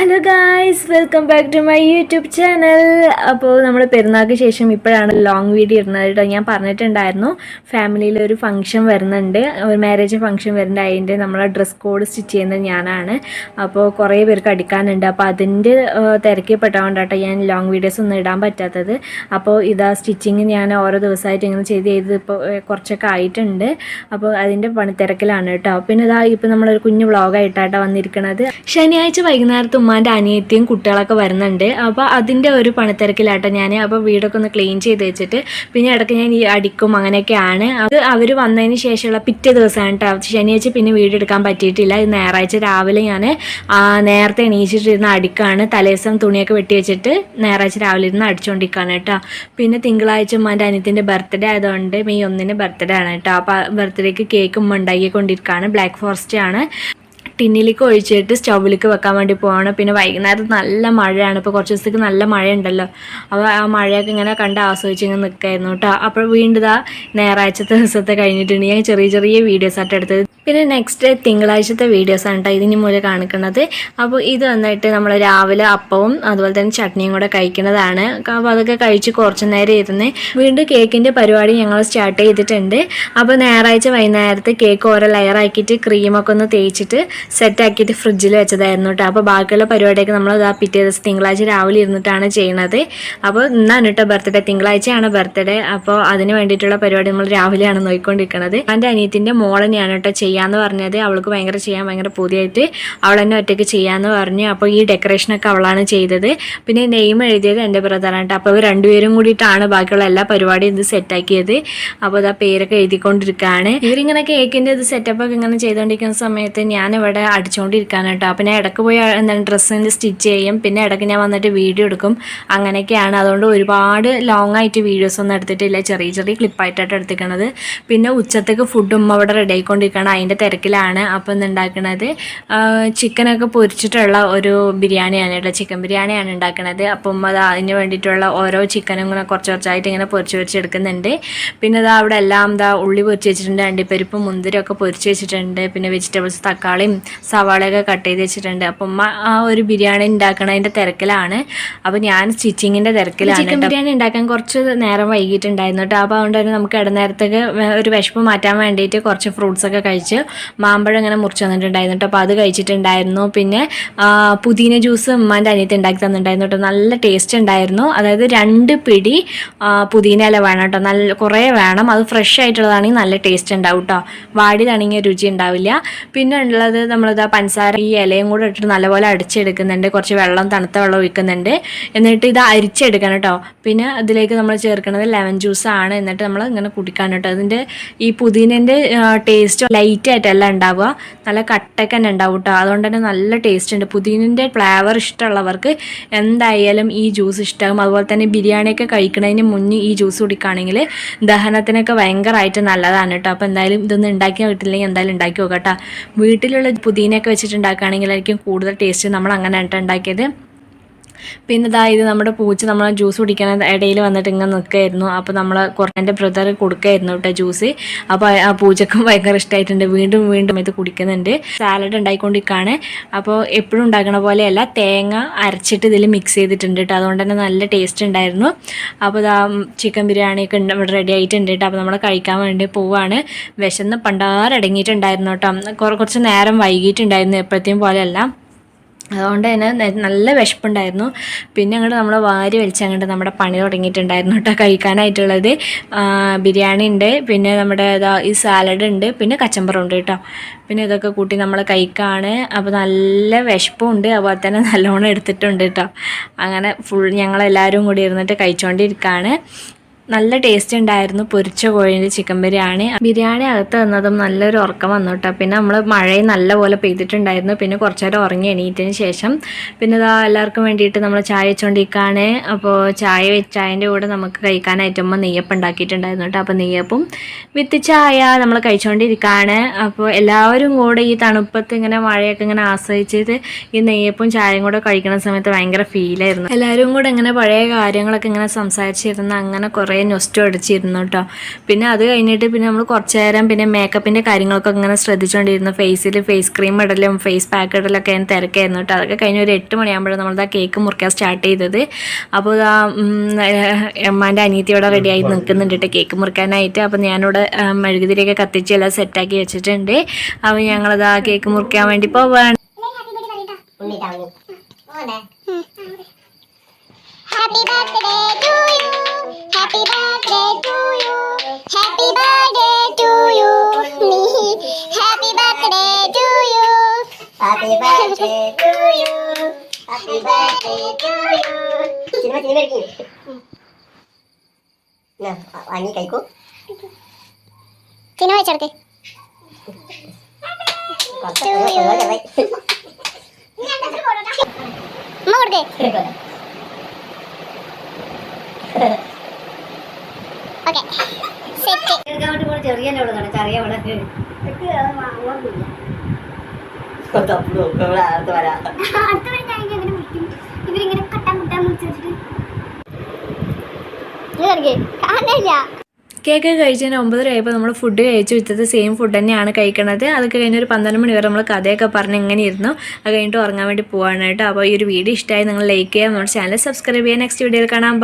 Hello guys, welcome back to my YouTube channel. അപ്പോൾ നമ്മൾ പെരുന്നാൾക്ക് ശേഷം ഇപ്പോഴാണ് ലോങ് വീഡിയോ ഇടുന്നത് കേട്ടോ. ഞാൻ പറഞ്ഞിട്ടുണ്ടായിരുന്നു ഫാമിലിയിൽ ഒരു ഫംഗ്ഷൻ വരുന്നുണ്ട്, ഒരു മാരേജ് ഫംഗ്ഷൻ വരുന്നുണ്ട്. അതിൻ്റെ നമ്മളെ ഡ്രസ് കോഡ് സ്റ്റിച്ച് ചെയ്യുന്നത് ഞാനാണ്. അപ്പോൾ കുറേ പേർക്ക് അടിക്കാനുണ്ട്. അപ്പോൾ അതിൻ്റെ തിരക്കിൽപ്പെട്ടുകൊണ്ട് കേട്ടോ ഞാൻ ലോങ് വീഡിയോസ് ഒന്നും ഇടാൻ പറ്റാത്തത്. അപ്പോൾ ഇതാ സ്റ്റിച്ചിങ് ഞാൻ ഓരോ ദിവസമായിട്ട് ഇങ്ങനെ ചെയ്ത് ഇപ്പോൾ കുറച്ചൊക്കെ ആയിട്ടുണ്ട്. അപ്പോൾ അതിൻ്റെ പണിത്തിരക്കിലാണ് കേട്ടോ. പിന്നെ ഇതാ ഇപ്പോൾ നമ്മളൊരു കുഞ്ഞു വ്ളോഗായിട്ടാട്ടോ വന്നിരിക്കുന്നത്. ശനിയാഴ്ച വൈകുന്നേരത്ത് ഉമ്മാൻ്റെ അനിയത്തിയും കുട്ടികളൊക്കെ വരുന്നുണ്ട്. അപ്പോൾ അതിൻ്റെ ഒരു പണിത്തിരക്കിലാട്ടോ ഞാൻ. അപ്പോൾ വീടൊക്കെ ഒന്ന് ക്ലീൻ ചെയ്ത് വെച്ചിട്ട് പിന്നെ ഇടയ്ക്ക് ഞാൻ ഈ അടിക്കും, അങ്ങനെയൊക്കെയാണ്. അത് അവർ വന്നതിന് ശേഷമുള്ള പിറ്റേ ദിവസമാണ് കേട്ടോ. ശനിയാഴ്ച പിന്നെ വീഡിയോ എടുക്കാൻ പറ്റിയിട്ടില്ല. ഇത് ഞായറാഴ്ച രാവിലെ ഞാൻ നേരത്തെ എണീച്ചിട്ടിരുന്ന അടിക്കാണ്. തലേദിവസം തുണിയൊക്കെ വെട്ടി വെച്ചിട്ട് ഞായറാഴ്ച രാവിലെ ഇരുന്ന് അടിച്ചുകൊണ്ടിരിക്കുകയാണ് കേട്ടോ. പിന്നെ തിങ്കളാഴ്ച ഉമ്മാൻ്റെ അനിയത്തിൻ്റെ ബർത്ത്ഡേ ആയതുകൊണ്ട് മെയ് 1 ബർത്ത്ഡേ ആണ് കേട്ടോ. അപ്പോൾ ബർത്ത്ഡേക്ക് കേക്ക് ഉമ്മ ഉണ്ടാക്കിക്കൊണ്ടിരിക്കുകയാണ്. ബ്ലാക്ക് ഫോറസ്റ്റ് ആണ്. ടിന്നിലേക്ക് ഒഴിച്ചിട്ട് സ്റ്റൗവിലേക്ക് വെക്കാൻ വേണ്ടി പോവാണ്. പിന്നെ വൈകുന്നേരം നല്ല മഴയാണ്. ഇപ്പോൾ കുറച്ച് ദിവസത്തേക്ക് നല്ല മഴയുണ്ടല്ലോ. അപ്പോൾ ആ മഴയൊക്കെ ഇങ്ങനെ കണ്ട് ആസ്വദിച്ച് ഇങ്ങനെ നിൽക്കായിരുന്നു കേട്ടോ. അപ്പോൾ വീണ്ടും ഇതാ ഞായറാഴ്ചത്തെ ദിവസത്തെ കഴിഞ്ഞിട്ടുണ്ട്. ഞാൻ ചെറിയ ചെറിയ വീഡിയോസ് ആയിട്ട് എടുത്തത്. പിന്നെ നെക്സ്റ്റ് തിങ്കളാഴ്ചത്തെ വീഡിയോസാണ് കേട്ടോ ഇതിന് മൂലം കാണിക്കുന്നത്. അപ്പോൾ ഇത് വന്നിട്ട് നമ്മൾ രാവിലെ അപ്പവും അതുപോലെ തന്നെ ചട്നിയും കൂടെ കഴിക്കുന്നതാണ്. അപ്പോൾ അതൊക്കെ കഴിച്ച് കുറച്ച് നേരം ഇരുന്ന് വീണ്ടും കേക്കിൻ്റെ പരിപാടി ഞങ്ങൾ സ്റ്റാർട്ട് ചെയ്തിട്ടുണ്ട്. അപ്പോൾ ഞായറാഴ്ച വൈകുന്നേരത്ത് കേക്ക് ഓരോ ലെയറാക്കിയിട്ട് ക്രീമൊക്കെ ഒന്ന് തേച്ചിട്ട് സെറ്റാക്കിയിട്ട് ഫ്രിഡ്ജിൽ വെച്ചതായിരുന്നു കേട്ടോ. അപ്പോൾ ബാക്കിയുള്ള പരിപാടിയൊക്കെ നമ്മൾ പിറ്റേ ദിവസം തിങ്കളാഴ്ച രാവിലെ ഇരുന്നിട്ടാണ് ചെയ്യുന്നത്. അപ്പോൾ ഇന്നാണ് കേട്ടോ ബർത്ത്ഡേ, തിങ്കളാഴ്ചയാണ് ബർത്ത്ഡേ. അപ്പോൾ അതിന് വേണ്ടിയിട്ടുള്ള പരിപാടി നമ്മൾ രാവിലെയാണ് നോക്കിക്കൊണ്ടിരിക്കുന്നത്. എൻ്റെ അനിയത്തിൻ്റെ മോൾ തന്നെയാണ് കേട്ടോ ചെയ്യാമെന്ന് പറഞ്ഞത്. അവൾക്ക് ചെയ്യാൻ ഭയങ്കര പുതിയായിട്ട് അവൾ തന്നെ ഒറ്റയ്ക്ക് ചെയ്യാമെന്ന് പറഞ്ഞു. അപ്പോൾ ഈ ഡെക്കറേഷനൊക്കെ അവളാണ് ചെയ്തത്. പിന്നെ നെയിം എഴുതിയത് എൻ്റെ ബ്രദറാണ് കേട്ടോ. അപ്പോൾ ഇവർ രണ്ടുപേരും കൂടിയിട്ടാണ് ബാക്കിയുള്ള എല്ലാ പരിപാടിയും ഇത് സെറ്റാക്കിയത്. അപ്പോൾ ഇതാ പേരൊക്കെ എഴുതിക്കൊണ്ടിരിക്കുകയാണ്. ഇവരിങ്ങനെ കേക്കിൻ്റെ ഇത് സെറ്റപ്പൊക്കെ ഇങ്ങനെ ചെയ്തുകൊണ്ടിരിക്കുന്ന സമയത്ത് ഞാനിവിടെ അടിച്ചുകൊണ്ടിരിക്കുകയാണ് കേട്ടോ. അപ്പോൾ ഞാൻ ഇടയ്ക്ക് പോയി എന്താണ് ഡ്രസ്സിൻ്റെ സ്റ്റിച്ച് ചെയ്യും, പിന്നെ ഇടയ്ക്ക് ഞാൻ വന്നിട്ട് വീഡിയോ എടുക്കും, അങ്ങനെയൊക്കെയാണ്. അതുകൊണ്ട് ഒരുപാട് ലോങ് ആയിട്ട് വീഡിയോസ് ഒന്നും എടുത്തിട്ടില്ല, ചെറിയ ചെറിയ ക്ലിപ്പായിട്ടാണ് എടുത്തിരിക്കുന്നത്. പിന്നെ ഉച്ചത്തേക്ക് ഫുഡും അവിടെ റെഡി ആയിക്കൊണ്ടിരിക്കുകയാണ്, അതിൻ്റെ തിരക്കിലാണ്. അപ്പോൾ ഇന്നുണ്ടാക്കുന്നത് ചിക്കനൊക്കെ പൊരിച്ചിട്ടുള്ള ഒരു ബിരിയാണിയാണ് കേട്ടോ, ചിക്കൻ ബിരിയാണിയാണ് ഉണ്ടാക്കുന്നത്. അപ്പം അത് അതിന് വേണ്ടിയിട്ടുള്ള ഓരോ ചിക്കനും ഇങ്ങനെ കുറച്ച് കുറച്ചായിട്ട് ഇങ്ങനെ പൊരിച്ചെടുക്കുന്നുണ്ട്. പിന്നെ ഇതാ അവിടെ എല്ലാം ഉള്ളി പൊരിച്ച് വെച്ചിട്ടുണ്ട്, അണ്ടിപ്പരിപ്പും മുന്തിരിയൊക്കെ പൊരിച്ച് വെച്ചിട്ടുണ്ട്. പിന്നെ വെജിറ്റബിൾസ് തക്കാളിയും സവാളയൊക്കെ കട്ട് ചെയ്ത് വെച്ചിട്ടുണ്ട്. അപ്പം ഉമ്മ ആ ഒരു ബിരിയാണി ഉണ്ടാക്കണതിൻ്റെ തിരക്കിലാണ്. അപ്പോൾ ഞാൻ സ്റ്റിച്ചിങ്ങിൻ്റെ തിരക്കിലാണ്. ചിക്കൻ ബിരിയാണി ഉണ്ടാക്കാൻ കുറച്ച് നേരം വൈകിട്ടുണ്ടായിരുന്നു കേട്ടോ. അപ്പോൾ അതുകൊണ്ട് തന്നെ നമുക്ക് ഇടനേരത്തേക്ക് ഒരു വിശപ്പ് മാറ്റാൻ വേണ്ടിയിട്ട് കുറച്ച് ഫ്രൂട്ട്സൊക്കെ കഴിച്ച് മാമ്പഴം ഇങ്ങനെ മുറിച്ച് തന്നിട്ടുണ്ടായിരുന്നു കേട്ടോ. അപ്പോൾ അത് കഴിച്ചിട്ടുണ്ടായിരുന്നു. പിന്നെ പുതിന ജ്യൂസ് ഉമ്മാൻ്റെ അനിയത്തി ഉണ്ടാക്കി തന്നിട്ടുണ്ടായിരുന്നു കേട്ടോ. നല്ല ടേസ്റ്റ് ഉണ്ടായിരുന്നു. അതായത് 2 പിടി പുതിന ഇല വേണം കേട്ടോ, നല്ല കുറേ വേണം. അത് ഫ്രഷ് ആയിട്ടുള്ളതാണെങ്കിൽ നല്ല ടേസ്റ്റ് ഉണ്ടാവും കേട്ടോ, വാടിയതാണെങ്കിൽ രുചി ഉണ്ടാവില്ല. പിന്നെ ഉള്ളത് നമ്മളിതാ പഞ്ചസാര ഈ ഇലയും കൂടെ ഇട്ടിട്ട് നല്ലപോലെ അടിച്ചെടുക്കുന്നുണ്ട്. കുറച്ച് വെള്ളം, തണുത്ത വെള്ളം ഒഴിക്കുന്നുണ്ട്. എന്നിട്ട് ഇത് അരിച്ചെടുക്കണം കേട്ടോ. പിന്നെ അതിലേക്ക് നമ്മൾ ചേർക്കുന്നത് ലെമൺ ജ്യൂസാണ്. എന്നിട്ട് നമ്മൾ ഇങ്ങനെ കുടിക്കാൻ കേട്ടോ. അതിൻ്റെ ഈ പുതിനേൻ്റെ ടേസ്റ്റ് ലൈറ്റ് ആയിട്ടല്ല ഉണ്ടാവുക, നല്ല കട്ടൊക്കെ തന്നെ ഉണ്ടാവും കേട്ടോ. അതുകൊണ്ട് തന്നെ നല്ല ടേസ്റ്റ് ഉണ്ട്. പുതിനേൻ്റെ ഫ്ലേവർ ഇഷ്ടമുള്ളവർക്ക് എന്തായാലും ഈ ജ്യൂസ് ഇഷ്ടമാകും. അതുപോലെ തന്നെ ബിരിയാണിയൊക്കെ കഴിക്കുന്നതിന് മുന്നേ ഈ ജ്യൂസ് കുടിക്കുകയാണെങ്കിൽ ദഹനത്തിനൊക്കെ ഭയങ്കരമായിട്ട് നല്ലതാണ് കേട്ടോ. അപ്പോൾ എന്തായാലും ഇതൊന്നും ഉണ്ടാക്കിയാൽ കിട്ടില്ലെങ്കിൽ എന്തായാലും ഉണ്ടാക്കി നോക്കാം കേട്ടോ. വീട്ടിലുള്ള പുതിനയൊക്കെ വെച്ചിട്ട് ഉണ്ടാക്കുകയാണെങ്കിലായിരിക്കും കൂടുതൽ ടേസ്റ്റ്. നമ്മൾ അങ്ങനെ ആയിട്ട് ഉണ്ടാക്കിയത്. പിന്നെ ഇത് നമ്മുടെ പൂച്ച നമ്മൾ ജ്യൂസ് കുടിക്കുന്ന ഇടയിൽ വന്നിട്ട് ഇങ്ങനെ നിൽക്കുകയായിരുന്നു. അപ്പോൾ നമ്മൾ എൻ്റെ ബ്രദർ കൊടുക്കുകയായിരുന്നു കേട്ടോ ജ്യൂസ്. അപ്പോൾ ആ പൂച്ചക്കും ഭയങ്കര ഇഷ്ടമായിട്ടുണ്ട്, വീണ്ടും വീണ്ടും ഇത് കുടിക്കുന്നുണ്ട്. സാലഡ് ഉണ്ടായിക്കൊണ്ടിരിക്കുകയാണ്. അപ്പോൾ എപ്പോഴും ഉണ്ടാക്കണ പോലെയല്ല, തേങ്ങ അരച്ചിട്ട് ഇതിൽ മിക്സ് ചെയ്തിട്ടുണ്ട് കേട്ടോ. അതുകൊണ്ട് തന്നെ നല്ല ടേസ്റ്റ് ഉണ്ടായിരുന്നു. അപ്പോൾ ചിക്കൻ ബിരിയാണിയൊക്കെ ഇവിടെ റെഡി ആയിട്ടുണ്ട് കേട്ടോ. അപ്പോൾ നമ്മൾ കഴിക്കാൻ വേണ്ടി പോവുകയാണ്. വിശന്ന് പണ്ടാരടങ്ങിയിട്ടുണ്ടായിരുന്നു കേട്ടോ. കുറച്ച് നേരം വൈകിട്ടുണ്ടായിരുന്നു, എപ്പോഴത്തെയും പോലെയല്ല. അതുകൊണ്ട് തന്നെ നല്ല വിശപ്പുണ്ടായിരുന്നു. പിന്നെ അങ്ങോട്ട് നമ്മൾ വാരി വലിച്ചങ്ങോട്ട് നമ്മുടെ പണി തുടങ്ങിയിട്ടുണ്ടായിരുന്നു കേട്ടോ. കഴിക്കാനായിട്ടുള്ളത് ബിരിയാണി ഉണ്ട്, പിന്നെ നമ്മുടെ ഈ സാലഡ് ഉണ്ട്, പിന്നെ കച്ചമ്പറും ഉണ്ട് കേട്ടോ. പിന്നെ ഇതൊക്കെ കൂട്ടി നമ്മൾ കഴിക്കുകയാണ്. അപ്പോൾ നല്ല വിശപ്പും ഉണ്ട്, അതുപോലെ തന്നെ നല്ലോണം എടുത്തിട്ടുണ്ട് കേട്ടോ. അങ്ങനെ ഞങ്ങളെല്ലാവരും കൂടി ഇരുന്നിട്ട് കഴിച്ചുകൊണ്ടിരിക്കുകയാണ്. നല്ല ടേസ്റ്റ് ഉണ്ടായിരുന്നു. പൊരിച്ച കോഴിൻ്റെ ചിക്കൻ ബിരിയാണി അകത്ത് വന്നതും നല്ലൊരു ഉറക്കം വന്നു കേട്ടോ. പിന്നെ നമ്മൾ മഴയും നല്ലപോലെ പെയ്തിട്ടുണ്ടായിരുന്നു. പിന്നെ കുറച്ച് നേരം ഉറങ്ങി എണീറ്റതിന് ശേഷം പിന്നെ എല്ലാവർക്കും വേണ്ടിയിട്ട് നമ്മൾ ചായ വെച്ചുകൊണ്ടിരിക്കുകയാണ്. അപ്പോൾ ചായൻ്റെ കൂടെ നമുക്ക് കഴിക്കാനായിട്ട് അമ്മ നെയ്യപ്പം ഉണ്ടാക്കിയിട്ടുണ്ടായിരുന്നു കേട്ടോ. അപ്പോൾ നെയ്യപ്പം വിത്ത് ചായ നമ്മൾ കഴിച്ചുകൊണ്ടിരിക്കുകയാണ്. അപ്പോൾ എല്ലാവരും കൂടെ ഈ തണുപ്പത്ത് ഇങ്ങനെ മഴയൊക്കെ ഇങ്ങനെ ആസ്വദിച്ചത് ഈ നെയ്യപ്പം ചായയും കൂടെ കഴിക്കുന്ന സമയത്ത് ഭയങ്കര ഫീലായിരുന്നു. എല്ലാവരും കൂടെ ഇങ്ങനെ പഴയ കാര്യങ്ങളൊക്കെ ഇങ്ങനെ സംസാരിച്ചിരുന്ന് അങ്ങനെ കുറേ കുറേ നൊസ്റ്റു അടിച്ചിരുന്നു കേട്ടോ. പിന്നെ അത് കഴിഞ്ഞിട്ട് പിന്നെ നമ്മൾ കുറച്ച് നേരം പിന്നെ മേക്കപ്പിൻ്റെ കാര്യങ്ങളൊക്കെ ഇങ്ങനെ ശ്രദ്ധിച്ചുകൊണ്ടിരുന്നു. ഫേസിൽ ഫേസ് ക്രീം ഇടലും ഫേസ് പാക്ക് ഇടലൊക്കെ ഞാൻ തിരക്കായിരുന്നു കേട്ടോ. അതൊക്കെ കഴിഞ്ഞ് ഒരു 8 മണിയാകുമ്പോഴാണ് നമ്മളിതാ കേക്ക് മുറിക്കാൻ സ്റ്റാർട്ട് ചെയ്തത്. അപ്പോൾ അമ്മാൻ്റെ അനിയത്തിയോടെ റെഡിയായി നിൽക്കുന്നുണ്ട് കേട്ടോ കേക്ക് മുറിക്കാനായിട്ട്. അപ്പോൾ ഞാനിവിടെ മെഴുകുതിരിയൊക്കെ കത്തിച്ച് എല്ലാം സെറ്റാക്കി വെച്ചിട്ടുണ്ട്. അപ്പോൾ ഞങ്ങളിതാ കേക്ക് മുറിക്കാൻ വേണ്ടി പോവാണ്. Happy birthday to you. Happy birthday to you. Happy birthday to you. Happy birthday to you. Happy birthday to you. Happy birthday to you. Cinema lagi. Nah, Ani kaiku. Cinema വെച്ചെടുത്തേ. അമ്മ കൊടുക്കേ. Okay set ചെറിയ ഇവരിങ്ങനെ കട്ടാൻ മുട്ടാൻ മുറിച്ചിട്ട് കാണില്ല. Cake കഴിച്ചതിന് 9:30 ആയപ്പോൾ നമ്മൾ food കഴിച്ചു. വെച്ചത് സെയിം ഫുഡ് തന്നെയാണ് കഴിക്കണത്. അതൊക്കെ കഴിഞ്ഞ് ഒരു 12 മണി വരെ നമ്മൾ കഥയൊക്കെ പറഞ്ഞ് ഇങ്ങനെ ഇരുന്നു. അത് കഴിഞ്ഞിട്ട് ഉറങ്ങാൻ വേണ്ടി പോവാണ് കേട്ടോ. അപ്പോൾ ഈ ഒരു വീഡിയോ ഇഷ്ടമായി നിങ്ങൾ ലൈക്ക് ചെയ്യുക, നമ്മുടെ ചാനൽ സബ്സ്ക്രൈബ് ചെയ്യുക. നെക്സ്റ്റ് വീഡിയോയിൽ കാണാം. ബൈ.